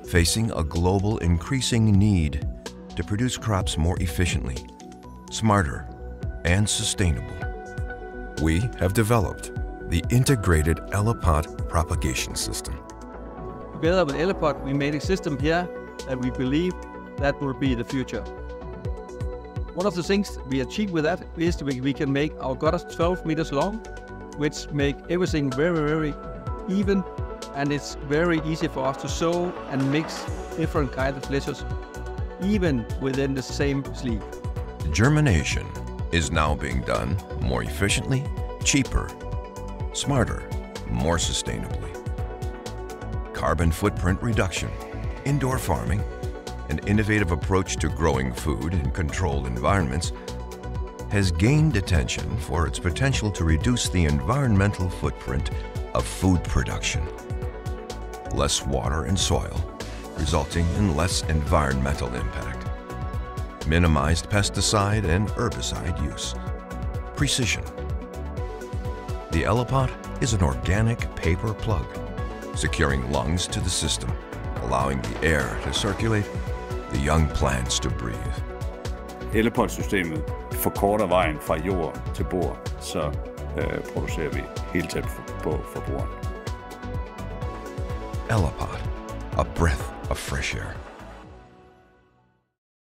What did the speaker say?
facing a global increasing need to produce crops more efficiently, smarter, and sustainable. We have developed the integrated Elipot propagation system. Together with Elipot, we made a system here that we believe that will be the future. One of the things we achieve with that is that we can make our gutters 12 meters long, which make everything very, very even, and it's very easy for us to sow and mix different kinds of lettuce, even within the same sleeve. Germination is now being done more efficiently, cheaper, smarter, more sustainably. Carbon footprint reduction, indoor farming, an innovative approach to growing food in controlled environments has gained attention for its potential to reduce the environmental footprint of food production. Less water and soil, resulting in less environmental impact. Minimized pesticide and herbicide use. Precision. The Elipot is an organic paper plug, securing lungs to the system, allowing the air to circulate, the young plants to breathe. Elipot-systemet forkorter vejen fra jord til bord, så producerer vi helt tæt på forbrugeren. Elipot, a breath of fresh air.